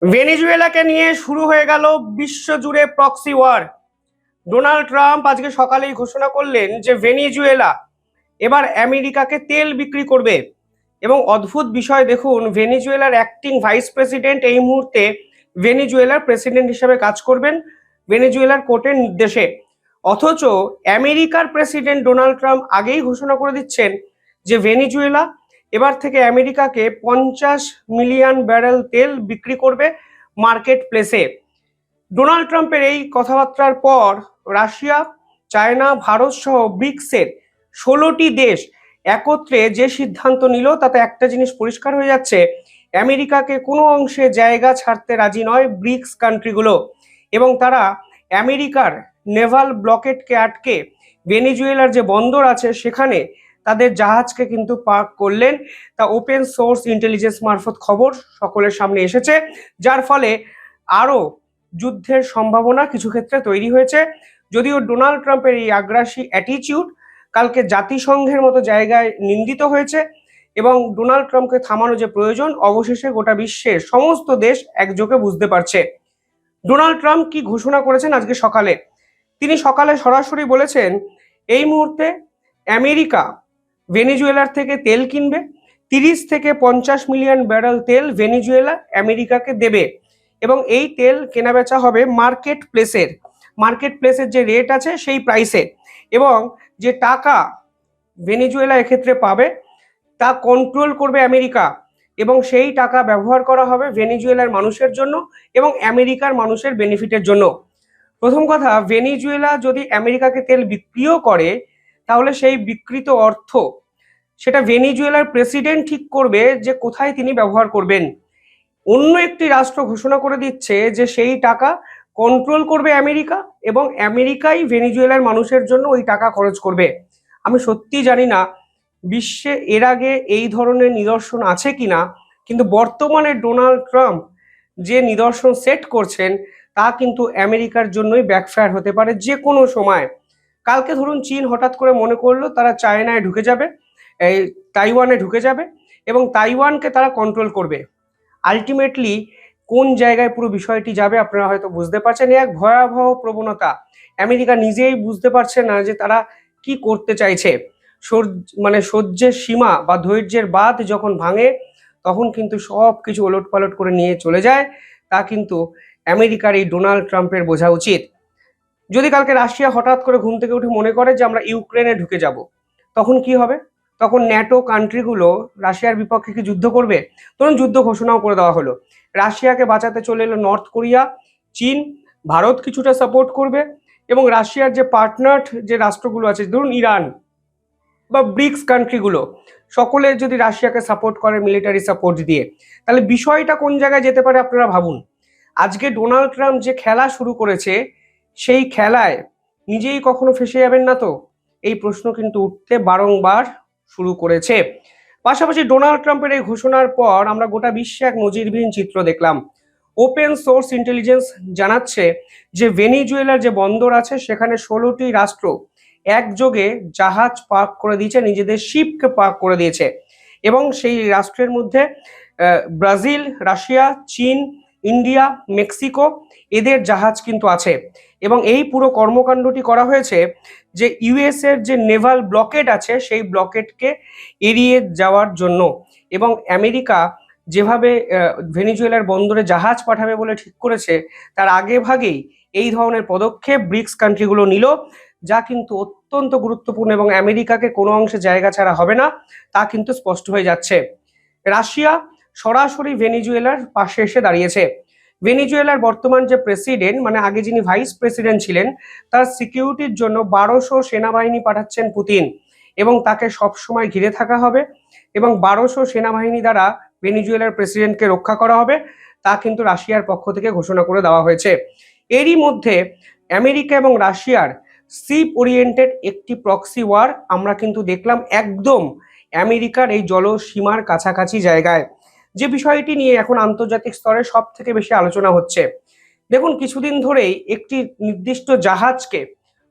ভেনেজুয়েলাকে নিয়ে শুরু হয়ে গেল বিশ্বজুড়ে প্রক্সি ওয়ার। ডোনাল্ড ট্রাম্প আজকে সকালেই ঘোষণা করলেন যে ভেনেজুয়েলা এবার আমেরিকাকে তেল বিক্রি করবে। এবং অদ্ভুত বিষয় দেখুন, ভেনেজুয়েলার অ্যাক্টিং ভাইস প্রেসিডেন্ট এই মুহূর্তে ভেনেজুয়েলার প্রেসিডেন্ট হিসেবে কাজ করবেন ভেনেজুয়েলার কোর্টের নির্দেশে। অথচ আমেরিকার প্রেসিডেন্ট ডোনাল্ড ট্রাম্প আগেই ঘোষণা করে দিচ্ছেন যে ভেনেজুয়েলা এবার থেকে আমেরিকাকে 50 মিলিয়ন ব্যারেল তেল বিক্রি করবে মার্কেট প্লেসে। ডোনাল্ড ট্রাম্পের এই কথাবার্তার পর রাশিয়া, চায়না, ভারত সহ ব্রিক্সের 16টি দেশ একত্রে যে সিদ্ধান্ত নিল তাতে একটা জিনিস পরিষ্কার হয়ে যাচ্ছে, আমেরিকাকে কোনো অংশে জায়গা ছাড়তে রাজি নয় ব্রিক্স কান্ট্রিগুলো। এবং তারা আমেরিকার নেভাল ব্লকেটকে আটকে ভেনেজুয়েলার যে বন্দর আছে সেখানে তাদের জাহাজকে কিন্তু পার্ক করলেন। তা ওপেন সোর্স ইন্টেলিজেন্স মারফত খবর সকলের সামনে এসেছে, যার ফলে আরও যুদ্ধের সম্ভাবনা কিছু ক্ষেত্রে তৈরি হয়েছে। যদিও ডোনাল্ড ট্রাম্পের এই আগ্রাসী অ্যাটিচিউড কালকে জাতিসংঘের মতো জায়গায় নিন্দিত হয়েছে এবং ডোনাল্ড ট্রাম্পকে থামানো যে প্রয়োজন অবশেষে গোটা বিশ্বের সমস্ত দেশ একযোগে বুঝতে পারছে। ডোনাল্ড ট্রাম্প কি ঘোষণা করেছেন আজকে সকালে? তিনি সকালে সরাসরি বলেছেন এই মুহূর্তে আমেরিকা ভেনেজুয়েলার থেকে তেল কিনবে, 30 থেকে 50 মিলিয়ন ব্যারেল তেল ভেনেজুয়েলা আমেরিকাকে দেবে এবং এই তেল কেনাবেচা হবে মার্কেট প্লেসের যে রেট আছে সেই প্রাইসে। এবং যে টাকা ভেনেজুয়েলা এক্ষেত্রে পাবে তা কন্ট্রোল করবে আমেরিকা এবং সেই টাকা ব্যবহার করা হবে ভেনেজুয়েলার মানুষের জন্য এবং আমেরিকার মানুষের বেনিফিটের জন্য। প্রথম কথা, ভেনেজুয়েলা যদি আমেরিকাকে তেল বিক্রিও করে তাহলে সেই বিকৃত অর্থ সেটা ভেনেজুয়েলার প্রেসিডেন্ট ঠিক করবে যে কোথায় তিনি ব্যবহার করবেন। অন্য একটি রাষ্ট্র ঘোষণা করে দিচ্ছে যে সেই টাকা কন্ট্রোল করবে আমেরিকা এবং আমেরিকাই ভেনেজুয়েলার মানুষের জন্য ওই টাকা খরচ করবে। আমি সত্যি জানি না বিশ্বে এর আগে এই ধরনের নিদর্শন আছে কিনা, কিন্তু বর্তমানে ডোনাল্ড ট্রাম্প যে নিদর্শন সেট করছেন তা কিন্তু আমেরিকার জন্যই ব্যাকফায়ার হতে পারে যে কোনো সময়। কালকে ধরুন চীন হঠাৎ করে মনে করলো তারা চায়নায় ঢুকে যাবে, এই তাইওয়ানে ঢুকে যাবে এবং তাইওয়ানকে তারা কন্ট্রোল করবে। আলটিমেটলি কোন জায়গায় পুরো বিষয়টি যাবে আপনারা হয়তো বুঝতে পারছেন। এক ভয়াবহ প্রবণতা, আমেরিকা নিজেই বুঝতে পারছে না যে তারা কি করতে চাইছে। মানে সহ্যের সীমা বা ধৈর্যের বাঁধ যখন ভাঙে তখন কিন্তু সব কিছু ওলটপালট করে নিয়ে চলে যায়। তা কিন্তু আমেরিকার এই ডোনাল্ড ট্রাম্পের বোঝা উচিত। যদি কালকে রাশিয়া হঠাৎ করে ঘুম থেকে উঠে মনে করে যে আমরা ইউক্রেনে ঢুকে যাব, তখন কি হবে? তখন ন্যাটো কান্ট্রিগুলো রাশিয়ার বিপক্ষে কি যুদ্ধ করবে? ধরুন যুদ্ধ ঘোষণাও করে দেওয়া হলো, রাশিয়াকে বাঁচাতে চলে এলো নর্থ কোরিয়া, চীন, ভারত কিছুটা সাপোর্ট করবে এবং রাশিয়ার যে পার্টনার যে রাষ্ট্রগুলো আছে ধরুন ইরান বা ব্রিক্স কান্ট্রিগুলো সকলে যদি রাশিয়াকে সাপোর্ট করে মিলিটারি সাপোর্ট দিয়ে, তাহলে বিষয়টা কোন জায়গায় যেতে পারে আপনারা ভাবুন। আজকে ডোনাল্ড ট্রাম্প যে খেলা শুরু করেছে সেই খেলায় নিজেই কখনো ফেসে যাবেন না তো? এই প্রশ্ন কিন্তু উঠতে বারংবার শুরু করেছে। পাশাপাশি ডোনাল্ড ট্রাম্পের এই ঘোষণার পর আমরা গোটা বিশ্বে এক নজিরবিহীন চিত্র দেখলাম। ওপেন সোর্স ইন্টেলিজেন্স জানাচ্ছে যে ভেনেজুয়েলার যে বন্দর আছে সেখানে 16টি রাষ্ট্র একযোগে জাহাজ পার্ক করে দিয়েছে, নিজেদের শিপকে পার্ক করে দিয়েছে এবং সেই রাষ্ট্রের মধ্যে ব্রাজিল, রাশিয়া, চীন, ইন্ডিয়া, মেক্সিকো এদের জাহাজ কিন্তু আছে। এবং এই পুরো কর্মকাণ্ডটি করা হয়েছে যে ইউএস এর যে নেভাল ব্লকেড আছে সেই ব্লকেডকে এড়িয়ে যাওয়ার জন্য। এবং আমেরিকা যেভাবে ভেনেজুয়েলার বন্দরে জাহাজ পাঠাবে বলে ঠিক করেছে তার আগে ভাগেই এই ধরনের পদক্ষেপ ব্রিক্স কান্ট্রিগুলো নিল, যা কিন্তু অত্যন্ত গুরুত্বপূর্ণ এবং আমেরিকাকে কোনো অংশে জায়গা ছাড়া হবে না তা কিন্তু স্পষ্ট হয়ে যাচ্ছে। রাশিয়া সরাসরি ভেনেজুয়েলার পাশে এসে দাঁড়িয়েছে। ভেনেজুয়েলার বর্তমান যে প্রেসিডেন্ট, মানে আগে যিনি ভাইস প্রেসিডেন্ট ছিলেন, তার সিকিউরিটির জন্য 1200 সেনাবাহিনী পাঠাচ্ছেন পুতিন এবং তাকে সবসময় ঘিরে থাকা হবে এবং 1200 সেনাবাহিনী দ্বারা ভেনেজুয়েলার প্রেসিডেন্টকে রক্ষা করা হবে, তা কিন্তু রাশিয়ার পক্ষ থেকে ঘোষণা করে দেওয়া হয়েছে। এরই মধ্যে আমেরিকা এবং রাশিয়ার শিপ ওরিয়েন্টেড একটি প্রক্সি ওয়ার আমরা কিন্তু দেখলাম একদম আমেরিকার এই জলসীমার কাছাকাছি জায়গায়, যে বিষয়টি নিয়ে এখন আন্তর্জাতিক স্তরে সব থেকে বেশি আলোচনা হচ্ছে। দেখুন কিছুদিন ধরেই একটি নির্দিষ্ট জাহাজকে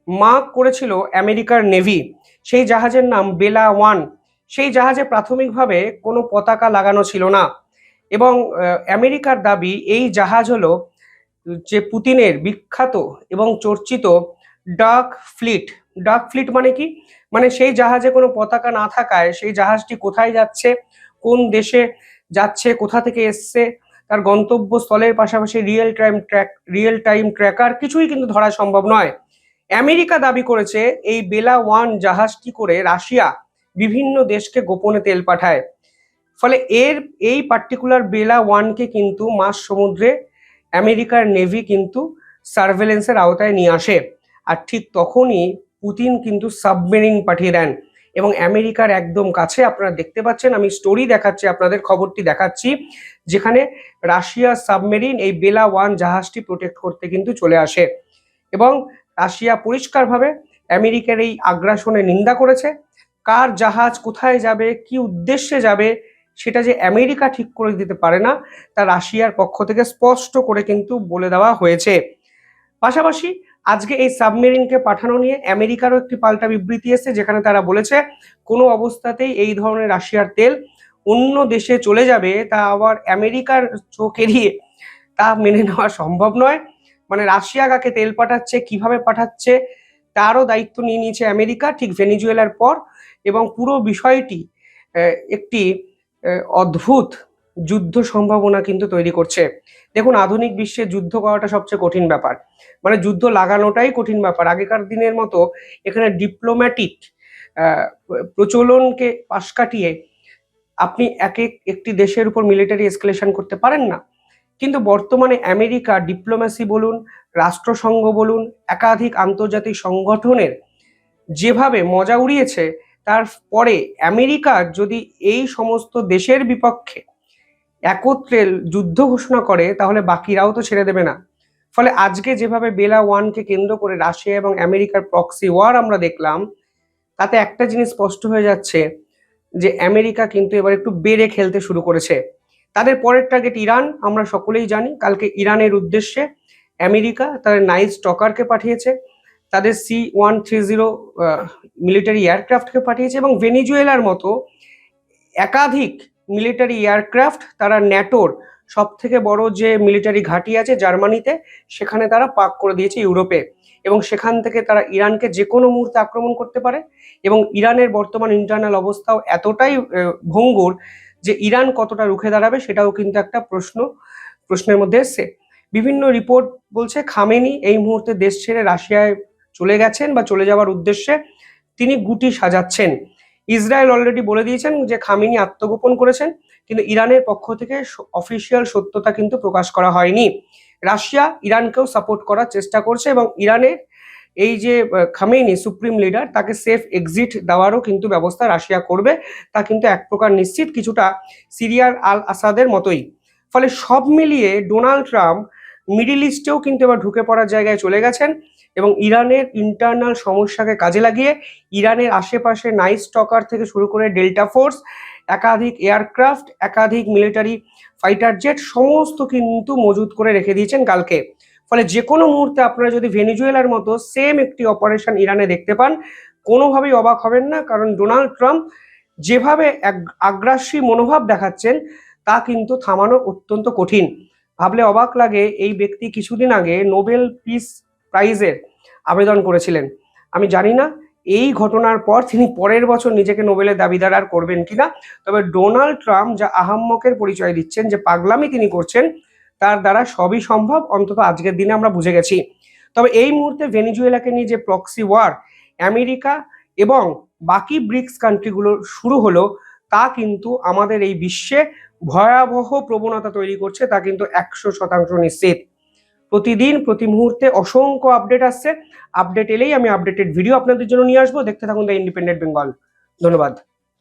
মার্ক করেছিল আমেরিকার নেভি, সেই জাহাজের নাম বেলা ওয়ান। সেই জাহাজে প্রাথমিকভাবে কোনো পতাকা লাগানো ছিল না এবং আমেরিকার দাবি এই জাহাজ হলো যে পুতিনের বিখ্যাত এবং চর্চিত ডার্ক ফ্লিট। ডার্ক ফ্লিট মানে কি? মানে সেই জাহাজে কোনো পতাকা না থাকায় সেই জাহাজটি কোথায় যাচ্ছে, কোন দেশে যাচ্ছে, কোথা থেকে এসছে, তার গন্তব্যস্থলের পাশাপাশি রিয়েল টাইম ট্র্যাকার কিছুই কিন্তু ধরা সম্ভব নয়। আমেরিকা দাবি করেছে এই বেলা ওয়ান জাহাজটি করে রাশিয়া বিভিন্ন দেশকে গোপনে তেল পাঠায়। ফলে এই পার্টিকুলার বেলা ওয়ানকে কিন্তু মাঝ সমুদ্রে আমেরিকার নেভি কিন্তু সার্ভেলেন্সের আওতায় নিয়ে আসে। আর ঠিক তখনই পুতিন কিন্তু সাবমেরিন পাঠিয়ে দেন এবং আমেরিকার একদম কাছে। আপনারা দেখতে পাচ্ছেন, আমি স্টোরি দেখাচ্ছি আপনাদের, খবরটি দেখাচ্ছি, যেখানে রাশিয়ার সাবমেরিন এই বেলা ওয়ান জাহাজটি প্রোটেক্ট করতে কিন্তু চলে আসে এবং রাশিয়া পরিষ্কারভাবে আমেরিকার এই আগ্রাসনে নিন্দা করেছে। কার জাহাজ কোথায় যাবে, কি উদ্দেশ্যে যাবে, সেটা যে আমেরিকা ঠিক করে দিতে পারে না, তা রাশিয়ার পক্ষ থেকে স্পষ্ট করে কিন্তু বলে দেওয়া হয়েছে। পাশাপাশি আজকে এই সাবমেরিনকে পাঠানো নিয়ে আমেরিকারও একটি পাল্টা বিবৃতি এসেছে, যেখানে তারা বলেছে কোনো অবস্থাতেই এই ধরনের রাশিয়ার তেল অন্য দেশে চলে যাবে তা আবার আমেরিকার চোখ এড়িয়ে তা মেনে নেওয়া সম্ভব নয়। মানে রাশিয়া কাকে তেল পাঠাচ্ছে, কিভাবে পাঠাচ্ছে, তারও দায়িত্ব নিয়ে নিয়েছে আমেরিকা ঠিক ভেনিজুয়েলার পর। এবং পুরো বিষয়টি একটি অদ্ভুত যুদ্ধ সম্ভাবনা কিন্তু তৈরি করছে। দেখুন, আধুনিক বিশ্বে যুদ্ধ করাটা সবচেয়ে কঠিন ব্যাপার, মানে যুদ্ধ লাগানোটাই কঠিন ব্যাপার। আগেকার দিনের মতো এখানে ডিপ্লোম্যাটিক প্রচলনকে পাশ কাটিয়ে আপনি একটি দেশের উপর মিলিটারি এসকেলেশন করতে পারেন না। কিন্তু বর্তমানে আমেরিকা ডিপ্লোম্যাসি বলুন, রাষ্ট্রসংঘ বলুন, একাধিক আন্তর্জাতিক সংগঠনের যেভাবে মজা উড়িয়েছে, তারপরে আমেরিকা যদি এই সমস্ত দেশের বিপক্ষে একত্রে যুদ্ধ ঘোষণা করে তাহলে বাকিরাও তো ছেড়ে দেবে না। ফলে আজকে যেভাবে বেলা ওয়ানকে কেন্দ্র করে রাশিয়া এবং আমেরিকার প্রক্সি ওয়ার আমরা দেখলাম, তাতে একটা জিনিস স্পষ্ট হয়ে যাচ্ছে যে আমেরিকা কিন্তু এবার একটু বেড়ে খেলতে শুরু করেছে। তাদের পরের টার্গেট ইরান, আমরা সকলেই জানি। কালকে ইরানের উদ্দেশ্যে আমেরিকা তাদের নাইস টকারকে পাঠিয়েছে, তাদের C-130 মিলিটারি এয়ারক্রাফটকে পাঠিয়েছে এবং ভেনিজুয়েলার মতো একাধিক মিলিটারি এয়ারক্রাফট তারা ন্যাটোর সব থেকে বড় যে মিলিটারি ঘাঁটি আছে জার্মানিতে, সেখানে তারা পার্ক করে দিয়েছে ইউরোপে। এবং সেখান থেকে তারা ইরানকে যে কোনো মুহূর্তে আক্রমণ করতে পারে। এবং ইরানের বর্তমান ইন্টারনাল অবস্থাও এতটাই ভঙ্গুর যে ইরান কতটা রুখে দাঁড়াবে সেটাও কিন্তু একটা প্রশ্নের মধ্যে এসছে। বিভিন্ন রিপোর্ট বলছে খামেনি এই মুহূর্তে দেশ ছেড়ে রাশিয়ায় চলে গেছেন বা চলে যাওয়ার উদ্দেশ্যে তিনি গুটি সাজাচ্ছেন। ইসরায়েল অলরেডি বলে দিয়েছেন যে খামেনি আত্মগোপন করেছেন, কিন্তু ইরানের পক্ষ থেকে অফিসিয়াল সত্যতা কিন্তু প্রকাশ করা হয়নি। রাশিয়া ইরানকেও সাপোর্ট করার চেষ্টা করছে এবং ইরানের এই যে খামেনি সুপ্রিম লিডার, তাকে সেফ এক্সিট দেওয়ারও কিন্তু ব্যবস্থা রাশিয়া করবে, তা কিন্তু এক প্রকার নিশ্চিত, কিছুটা সিরিয়ার আল আসাদের মতোই। ফলে সব মিলিয়ে ডোনাল্ড ট্রাম্প মিডিল ইস্টেও কিন্তু এবার ঢুকে পড়ার জায়গায় চলে গেছেন এবং ইরানের ইন্টারনাল সমস্যাকে কাজে লাগিয়ে ইরানের আশেপাশে নাইস টকার থেকে শুরু করে ডেল্টা ফোর্স, একাধিক এয়ারক্রাফট, একাধিক মিলিটারি ফাইটার জেট সমস্ত কিন্তু মজুত করে রেখে দিয়েছেন কালকে। ফলে যে কোনো মুহূর্তে আপনারা যদি ভেনিজুয়েলার মতো সেম একটি অপারেশন ইরানে দেখতে পান, কোনোভাবেই অবাক হবেন না, কারণ ডোনাল্ড ট্রাম্প যেভাবে আগ্রাসী মনোভাব দেখাচ্ছেন তা কিন্তু থামানো অত্যন্ত কঠিন। ভাবলে অবাক লাগে, এই ব্যক্তি কিছুদিন আগে নোবেল পিস প্রাইজের আবেদন করেছিলেন। আমি জানি না এই ঘটনার পর তিনি পরের বছর নিজেকে নোবেলের দাবিদার আর করবেন কিনা। তবে ডোনাল্ড ট্রাম্প যা আহাম্মকের পরিচয় দিচ্ছেন, যে পাগলামি তিনি করছেন, তার দ্বারা সবই সম্ভব, অন্তত আজকের দিনে আমরা বুঝে গেছি। তবে এই মুহূর্তে ভেনিজুয়েলাকে নিয়ে যে প্রক্সি ওয়ার আমেরিকা এবং বাকি ব্রিক্স কান্ট্রিগুলোর শুরু হলো, তা কিন্তু আমাদের এই বিশ্বে ভয়াবহ প্রবণতা তৈরি করছে, তা কিন্তু 100% নিশ্চিত। প্রতিদিন প্রতি মুহূর্তে অসংখ্য আপডেট আসছে। আপডেট এলেই আমি আপডেটেড ভিডিও আপনাদের জন্য নিয়ে আসবো। দেখতে থাকুন দ্য ইন্ডিপেন্ডেন্ট বেঙ্গল। ধন্যবাদ।